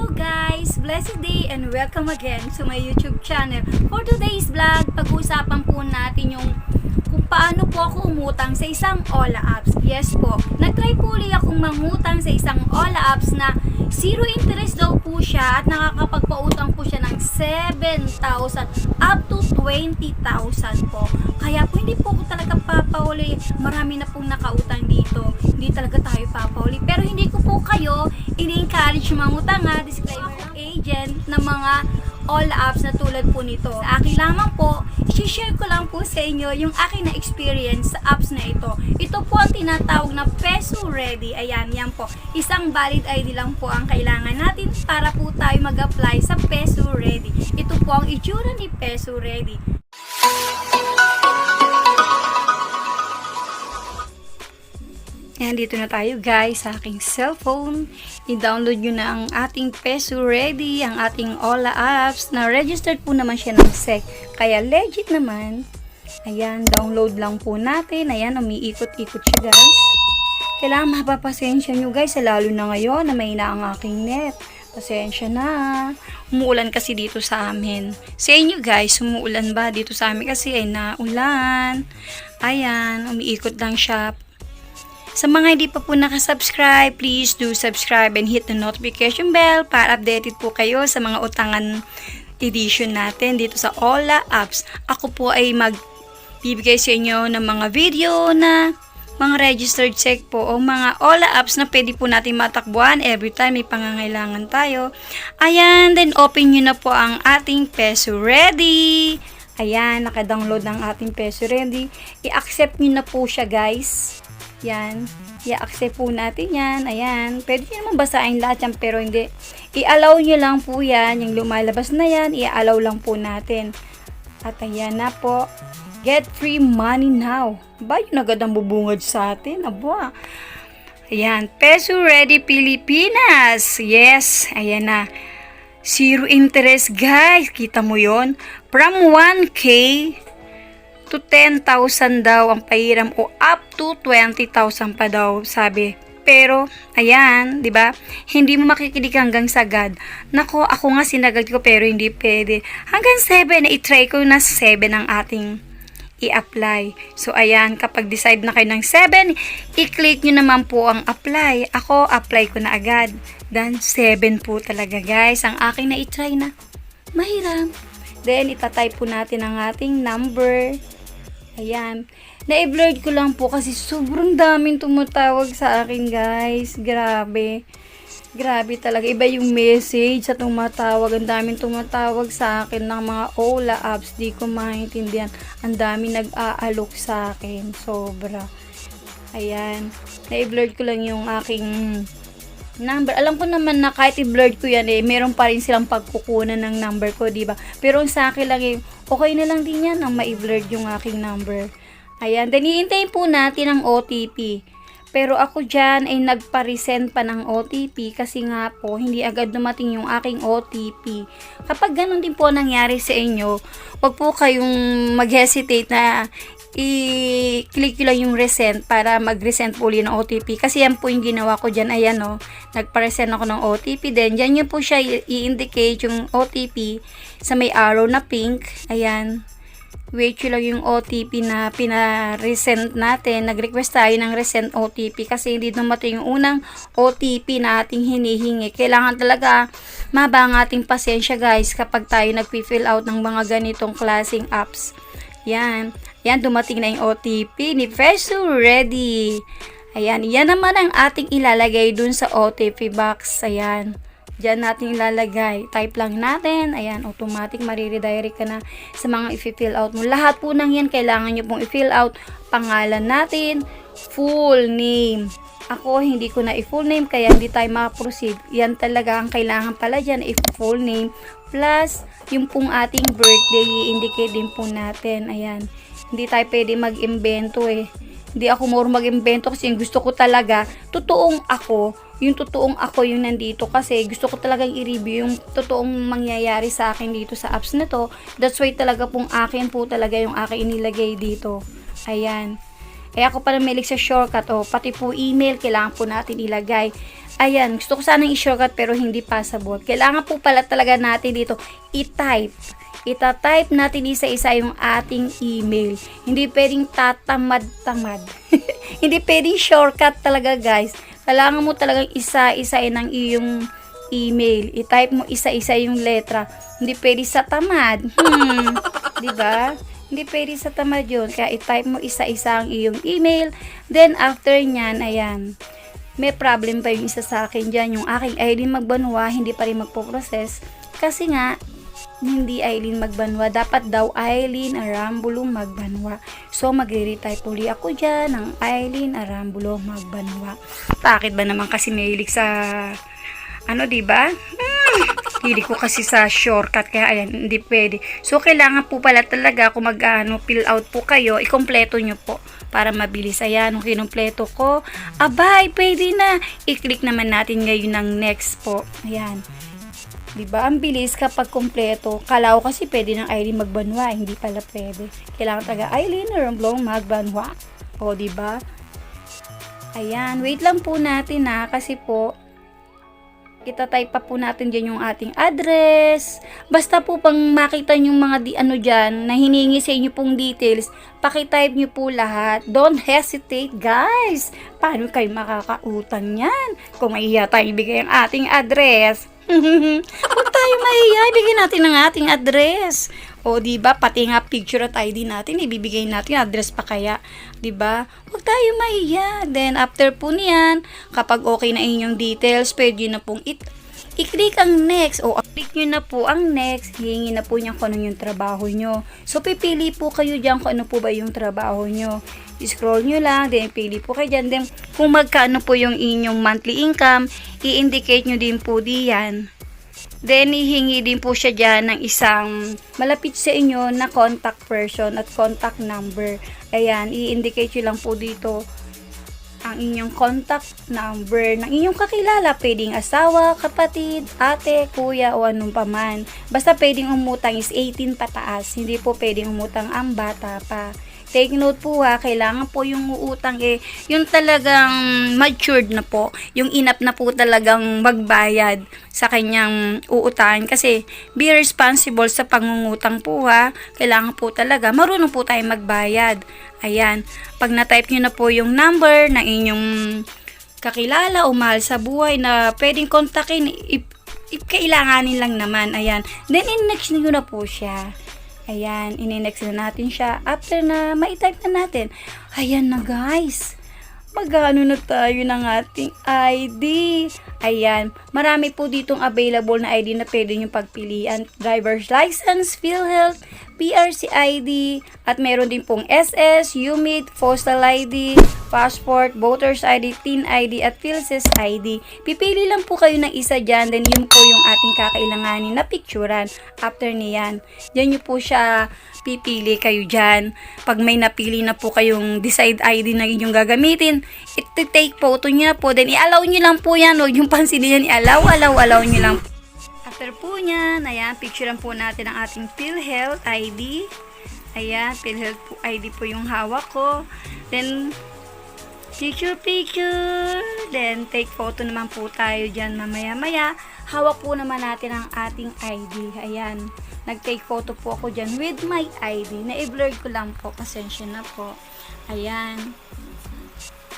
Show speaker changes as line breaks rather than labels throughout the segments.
Hello guys! Blessed day and welcome again to my YouTube channel. For today's vlog, pag-uusapan po natin yung kung paano po ako umutang sa isang Ola apps. Yes po, nag-try po ulit akong mangutang sa isang Ola apps na zero interest daw po siya at nakakapagpautang po siya ng 7,000 up to 20,000 po. Kaya po hindi po ako talaga papauli. Marami na pong nakautang dito. Hindi talaga tayo papauli. Pero hindi ko po kayo ini-encourage mangutang ha. Disclaimer, agent ng mga Ola apps na tulad po nito. Sa akin lamang po, i-share ko lang po sa inyo yung aking na experience sa apps na ito. Ito po ang tinatawag na Peso Ready. Ayan, yan po. Isang valid ID lang po ang kailangan natin para po tayo mag-apply sa Peso Ready. Ito po ang itsura ni Peso Ready. Ayan, dito na tayo guys sa aking cellphone. I-download nyo na ang ating Peso Ready, ang ating Ola apps na registered po naman siya ng SEC. Kaya legit naman. Ayan, download lang po natin. Ayan, umiikot-ikot siya guys. Kailangan mapapasensya nyo guys, lalo na ngayon na may na ang aking net. Pasensya na. Umuulan kasi dito sa amin. Sa inyo guys, umuulan ba? Dito sa amin kasi ay naulan. Ayan, umiikot lang siya. Sa mga hindi pa po nakasubscribe, please do subscribe and hit the notification bell para updated po kayo sa mga utangan edition natin dito sa Ola apps. Ako po ay magbibigay sa inyo ng mga video na mga registered check po o mga Ola apps na pwede po natin matakbuhan every time may pangangailangan tayo. Ayan, then open nyo na po ang ating Peso Ready. Ayan, naka-download ng ating Peso Ready. I-accept nyo na po siya guys. Yan. I-accept po natin yan. Ayan. Pwede nyo naman basahin lahat yan pero hindi. I-allow nyo lang po yan. Yung lumalabas na yan, i-allow lang po natin. At ayan na po. Get free money now. Ba, yun agad ang bubungad sa atin. Aba. Ayan. Peso Ready Pilipinas. Yes. Ayan na. Zero interest guys. Kita mo yon. From 1K to 10,000 daw ang pahiram o up to 20,000 pa daw sabi. Pero ayan, 'di ba? Hindi mo makikinig hanggang sagad. Nako, ako nga sinagad ko pero hindi pwede. Hanggang 7 na i-try ko na 7 ang ating i-apply. So ayan, kapag decide na kayo ng 7, i-click nyo naman po ang apply. Ako, apply ko na agad. Then 7 po talaga guys. Ang aking na i-try na mahiram. Then itatype po natin ang ating number. Ayan. Na-blurred ko lang po kasi sobrang daming tumatawag sa akin guys. Grabe. Grabe talaga. Iba yung message sa tumatawag. Ang daming tumatawag sa akin ng mga Ola apps. Di ko maintindihan. Ang daming nag-aalok sa akin. Sobra. Ayan. Na-blurred ko lang yung aking number. Alam ko naman na kahit i-blurred ko yan meron pa rin silang pagkukunan ng number ko, diba? Pero sa akin lang okay na lang din yan ang ma-blurred yung aking number. Ayan. Then, iintayin po natin ang OTP. Pero ako dyan ay nagpa-resend pa ng OTP kasi nga po, hindi agad dumating yung aking OTP. Kapag ganun din po nangyari sa inyo, wag po kayong mag-hesitate na i-click lang yung resend para mag-resend po ulit ng OTP. Kasi yan po yung ginawa ko dyan. Ayan o, nagpa-resend ako ng OTP. Then, dyan nyo po siya i-indicate yung OTP sa may arrow na pink. Ayan. Wait nyo lang yung OTP na pina-resend natin. Nag-request tayo ng resend OTP kasi hindi dumating yung unang OTP na ating hinihingi. Kailangan talaga mahaba ang ating pasensya guys kapag tayo nag-fill out ng mga ganitong klaseng apps. Yan. Yan, dumating na yung OTP ni Peso Ready. Ayan, yan naman ang ating ilalagay dun sa OTP box. Ayan. Diyan natin ilalagay. Type lang natin. Ayan, automatic mariredirect ka na sa mga i-fill out mo. Lahat po nang yan, kailangan nyo pong i-fill out. Pangalan natin, full name. Ako, hindi ko na i-full name, kaya hindi tayo makaproceed. Yan talaga ang kailangan pala dyan, i-full name. Plus, yung pong ating birthday, i-indicate din po natin. Ayan. Hindi tayo pwede mag-imbento Hindi ako more mag-imbento kasi yung gusto ko talaga, totoong ako yung nandito kasi gusto ko talagang i-review yung totoong mangyayari sa akin dito sa apps na to. That's why talaga pong akin po talaga yung akin inilagay dito. Ayan. Ako pa na mahilig sa shortcut, pati po email, kailangan po natin ilagay. Ayan, gusto ko sanang i-shortcut pero hindi possible. Kailangan po pala talaga natin dito i-type. Ita-type natin isa-isa yung ating email. Hindi pwedeng tatamad-tamad. Hindi pwedeng shortcut talaga, guys. Kailangan mo talagang isa-isain ang iyong email. I-type mo isa-isa yung letra. Hindi pwede sa tamad. Diba? Hindi pwede sa tamad yun. Kaya i-type mo isa-isa ang iyong email. Then, after nyan, ayan. May problem pa yung isa sa akin dyan. Yung aking Aileen Magbanwa, hindi pa rin magpo-process. Kasi nga, hindi Aileen Magbanwa. Dapat daw Aileen Arambulo Magbanwa. So, magre-retype uli ako dyan ng Aileen Arambulo Magbanwa. Bakit ba naman kasi mahilig sa diba? Hilig ko kasi sa shortcut. Kaya, ayan, hindi pwede. So, kailangan po pala talaga kung fill out po kayo, ikumpleto nyo po para mabilis. Ayan, kung kinumpleto ko, abay, pwede na. I-click naman natin ngayon ng next po. Ayan. Diba? Ang bilis kapag kompleto. Kala ko kasi pwede ng Aileen Magbanwa. Hindi pala pwede. Kailangan taga Aileen Arambulo Magbanwa. O, diba? Ayan. Wait lang po natin kasi po kita-type pa po natin dyan yung ating address. Basta po pang makita yung mga dyan na hiningi sa inyo pong details, pakitype nyo po lahat. Don't hesitate, guys. Paano kayo makakautang yan? Kung mahiya tayo ibigay ang ating address. Huwag tayo mahiya, ibigay natin ang ating address. O, diba, pati nga picture at ID natin, ibibigay natin, address pa kaya. Diba? Huwag tayo mahiya. Then, after po niyan, kapag okay na inyong details, pwede na pong i-click ang next. O, click nyo na po ang next. Hihingi na po niya kung ano yung trabaho nyo. So, pipili po kayo dyan kung ano po ba yung trabaho nyo. I-scroll nyo lang, then pili po kayo dyan. Then, kung magkano po yung inyong monthly income, i-indicate nyo din po diyan. Then, hihingi din po siya dyan ng isang malapit sa inyo na contact person at contact number. Ayan, i-indicate nyo lang po dito ang inyong contact number ng inyong kakilala. Pwedeng asawa, kapatid, ate, kuya, o anong paman. Basta pwedeng umutang is 18 pataas. Hindi po pwedeng umutang ang bata pa. Take note po kailangan po yung uutang yung talagang matured na po, yung enough na po talagang magbayad sa kanyang uutangan. Kasi be responsible sa pangungutang po kailangan po talaga marunong po tayo magbayad. Ayan, pag na-type nyo na po yung number ng inyong kakilala o mahal sa buhay na pwedeng kontakin, if kailanganin lang naman, ayan, then in-next nyo na po siya. Ayan, ininext na natin siya. After na ma-type na natin, ayan na guys. Magano na tayo ng ating ID. Ayan, marami po ditong available na ID na pwede nyo pagpilian. Driver's license, PhilHealth, PRC ID, at meron din pong SS, UMID, Postal ID, Passport, Voters ID, TIN ID, at PhilSys ID. Pipili lang po kayo ng isa dyan, then yun po yung ating kakailanganin na picturean. After niyan, dyan nyo po siya pipili kayo dyan. Pag may napili na po kayong decide ID na inyong gagamitin, iti-take photo nyo na po, then i-allow nyo lang po yan, huwag yung pansinin yan, allow nyo lang. After po niyan, ayan, picturean po natin ang ating PhilHealth ID. Ayan, PhilHealth ID po yung hawak ko. Then, picture. Then, take photo naman po tayo dyan mamaya-maya. Hawak po naman natin ang ating ID. Ayan, nag-take photo po ako dyan with my ID. Na-blur ko lang po, pasensya na po. Ayan.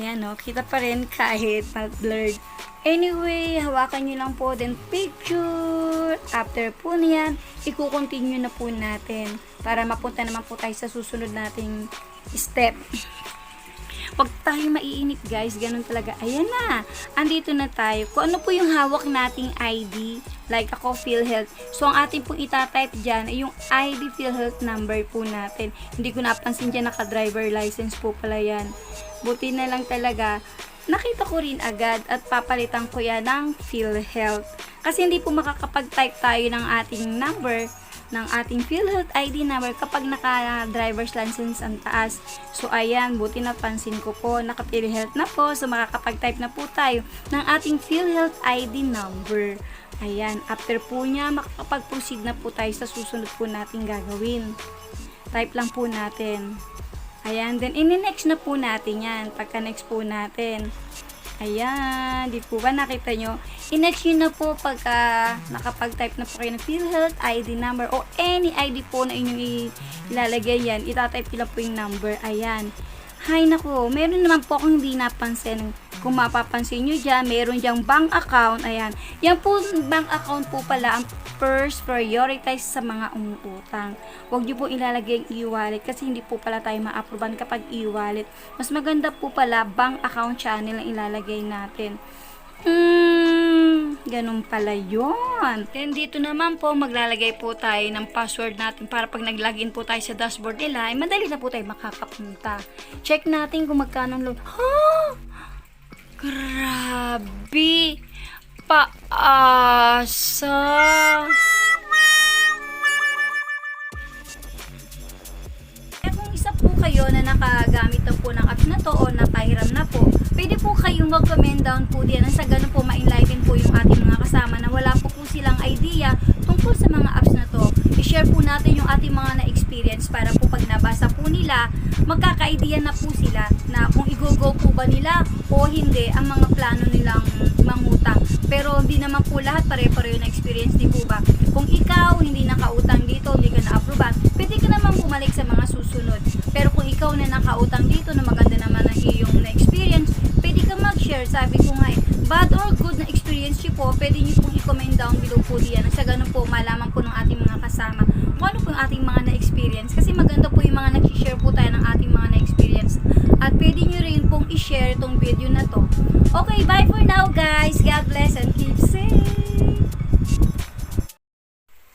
Ayan kita pa rin kahit mag-blurred. Anyway, hawakan nyo lang po, then picture. After po niyan, i-continue na po natin para mapunta naman po tayo sa susunod nating step. Huwag tayo maiinip guys, ganun talaga. Ayan na, andito na tayo. Kung ano po yung hawak nating ID, like ako PhilHealth. So, ang ating pong itatype dyan ay yung ID PhilHealth number po natin. Hindi ko napansin dyan, naka-driver license po pala yan. Buti na lang talaga, nakita ko rin agad at papalitan ko yan ng PhilHealth. Kasi hindi po makakapag-type tayo ng ating number, ng ating PhilHealth ID number kapag naka-driver's license ang taas. So, ayan, buti napansin ko po, naka-PhilHealth na po. So, makakapag-type na po tayo ng ating PhilHealth ID number. Ayan, after po niya, makakapag-proceed na po tayo sa susunod po natin gagawin. Type lang po natin. Ayan, then in-next na po natin yan. Pagka-next po natin. Ayan, di po ba nakita nyo? I-next nyo na po pagka nakapag-type na po kayo ng PhilHealth ID number o any ID po na inyong ilalagay yan. Itatype nyo lang po yung number. Ayan. Hay nako, meron naman po akong hindi napansin. Kung mapapansin nyo dyan, meron dyang bank account. Ayan. Yan po, bank account po pala ang first prioritize sa mga umuutang. Huwag nyo po ilalagay yung e-wallet kasi hindi po pala tayo ma-approvean kapag e-wallet. Mas maganda po pala bank account channel ang ilalagay natin. Ganun pala yun. Then dito naman po, maglalagay po tayo ng password natin para pag nag-login po tayo sa dashboard nila, ay madali na po tayo makakapunta. Check natin kung magkano ang load. Grabe! Paasa! Kung isa po kayo na nakagamit na po ng apps na to o nakahiram na po, pwede po kayong mag-comment down po diyan sa ganun po ma-enlighten po yung ating mga kasama na wala po silang idea tungkol sa mga apps na to. I-share po natin yung ating mga na-experience para po pag nabasa po nila, magkaka-idea na po sila na kung i-go po ba nila o hindi ang mga plano nilang mangutang. Pero hindi naman po lahat pare-pareho na experience, di po ba? Kung ikaw hindi nakautang dito, hindi ka na-approvean, pwede ka naman bumalik sa mga susunod. Pero kung ikaw na nakautang dito na maganda naman ang iyong na-experience, pwede ka mag-share. Sabi ko nga bad or good na experience nyo po, pwede nyo pong i-comment down below po diyan. Sa ganun po, malaman po ng ating mga kasama kung ano po yung ating mga na-experience. Kasi maganda po yung mga nag-share po tayo ng ating mga na-experience. At pwede nyo rin pong i-share itong video na to. Okay, bye for now guys. God bless and keep safe.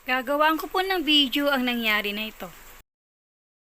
Gagawaan ko po ng video ang nangyari na ito.